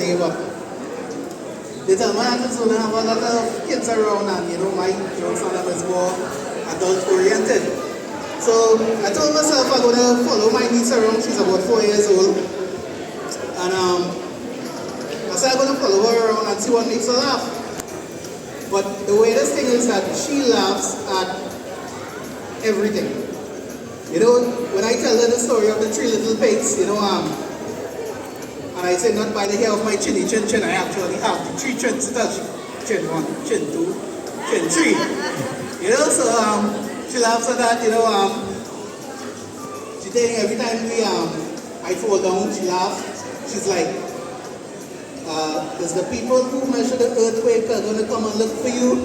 yesterday, but they tell me that it's only have a lot of kids around and my son is more adult oriented. So I told myself I'm gonna follow my niece around, she's about 4 years old. And I said I'm gonna follow her around and see what makes her laugh. But the weirdest thing is that she laughs at everything. When I tell her the story of the 3 little pigs, and I say not by the hair of my chinny chin chin, I actually have the 3 chins to touch. Chin 1, chin 2, chin 3. So she laughs at that, she thinks every time I fall down, she laughs. She's like, is the people who measure the earthquake are going to come and look for you? I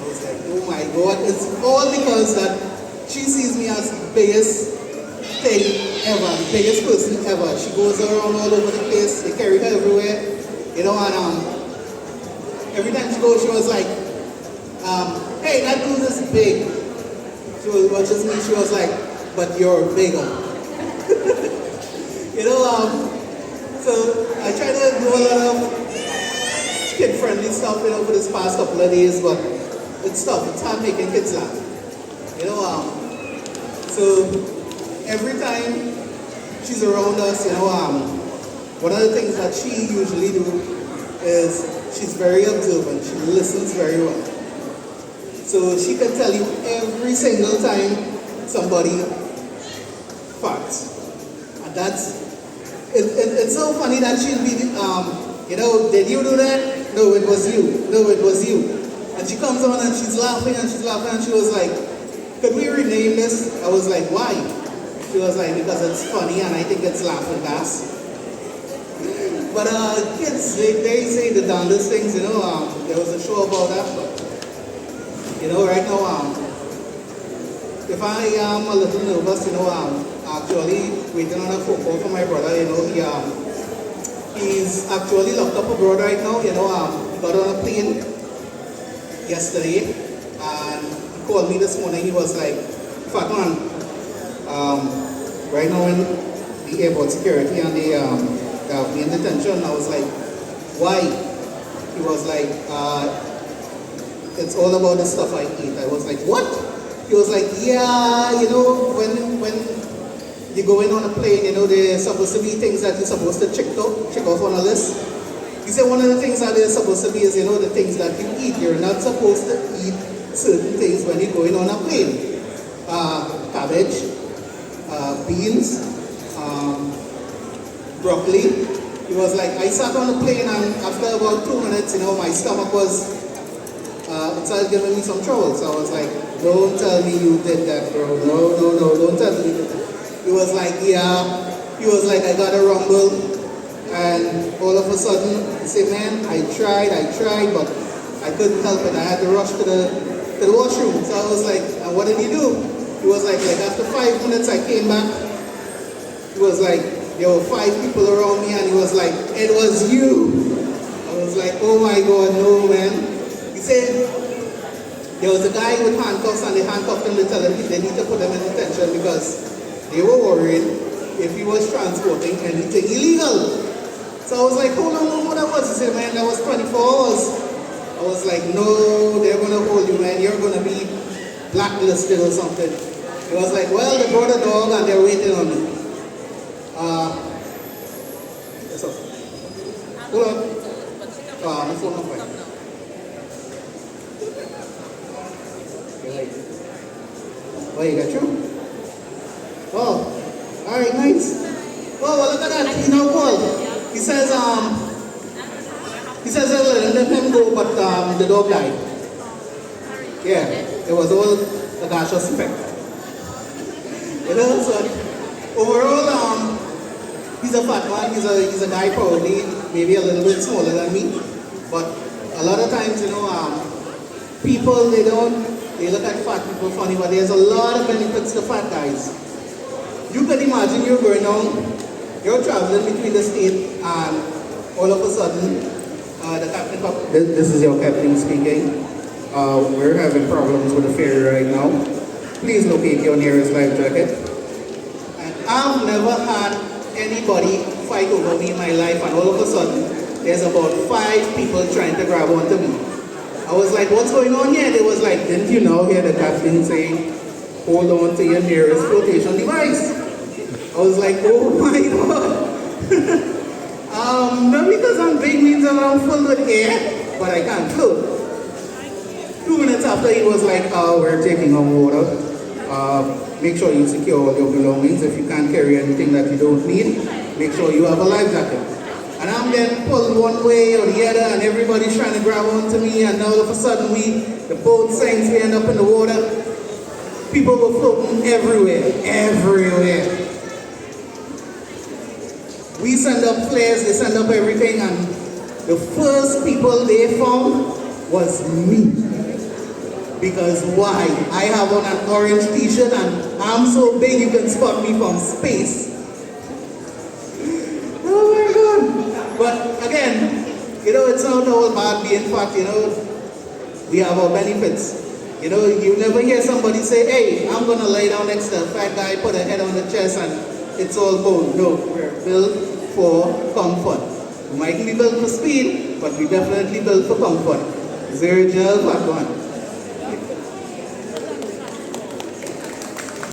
was like, oh my God, it's all because that she sees me as the biggest thing ever, the biggest person ever. She goes around all over the place, they carry her everywhere, and every time she goes, she was like, hey, that dude is big. She was watching me, she was like, but you're bigger. So I try to do a lot of kid-friendly stuff, for this past couple of days, but it's tough. It's hard making kids laugh. So every time she's around us, one of the things that she usually do is she's very observant. She listens very well. So she can tell you every single time somebody farts. And it's so funny that she'll be, did you do that? No, it was you. No, it was you. And she comes on and she's laughing and she was like, could we rename this? I was like, why? She was like, because it's funny and I think it's laughing gas. But kids, they say the darndest things, there was a show about that, but, right now, if I am a little nervous, actually waiting on a phone call from my brother, he's actually locked up abroad right now, he got on a plane yesterday, and he called me this morning, he was like, Fatman, right now in the airport security and they have me in detention. I was like, why? He was like, it's all about the stuff I eat. I was like, what? He was like, yeah, when you go in on a plane, there's supposed to be things that you're supposed to check off on a list. He said one of the things that they're supposed to be is, the things that you eat. You're not supposed to eat certain things when you're going on a plane. Cabbage, beans, broccoli. He was like, I sat on the plane and after about 2 minutes, my stomach was, it started giving me some trouble. So I was like, don't tell me you did that, bro. No, don't tell me you did that. He was like, yeah. He was like, I got a rumble. And all of a sudden, he said, man, I tried, but I couldn't help it. I had to rush to the washroom. So I was like, and what did he do? He was like after 5 minutes, I came back. He was like, there were 5 people around me, and he was like, it was you. I was like, oh my God, no, man. He said, there was a guy with handcuffs, and they handcuffed him to tell him they need to put him in detention because they were worried if he was transporting anything illegal. So I was like, hold on, what that was? He said, man, that was 24 hours. I was like, no, they're going to hold you, man. You're going to be blacklisted or something. He was like, well, they brought a dog and they're waiting on me. Yes, sir. Hold on. My phone not fine. Oh, you got you? Oh, all right, nice. Oh, well, look at that. He now called. He says, let him go, but the dog died. Yeah, it was all a gaseous effect. So overall, he's a fat man. He's a guy probably maybe a little bit smaller than me, but a lot of times, people they look at fat people funny, but there's a lot of benefits to fat guys. You can imagine you're going down, you're traveling between the state, and all of a sudden, the captain comes. This is your captain speaking. We're having problems with the ferry right now. Please locate your nearest life jacket. And I've never had anybody fight over me in my life, and all of a sudden, there's about 5 people trying to grab onto me. I was like, what's going on here? They was like, didn't you now hear the captain say, hold on to your nearest flotation device? I was like, oh my God. Not because I'm big means that I'm full with air, but I can't float. 2 minutes after, he was like, we're taking on water. Make sure you secure all your belongings. If you can't carry anything that you don't need, make sure you have a life jacket. And I'm getting pulled one way or the other, and everybody's trying to grab onto me, and all of a sudden the boat sinks, we end up in the water. People were floating everywhere, everywhere. We send up flares, they send up everything, and the first people they found was me. Because why? I have on an orange t-shirt and I'm so big you can spot me from space. Oh my God. But again, it's not all bad being fat, we have our benefits. You never hear somebody say, hey, I'm going to lay down next to a fat guy, put a head on the chest, and it's all bone. No, we're built for comfort. We mightn't be built for speed, but we definitely built for comfort. Zero gel, Fatman.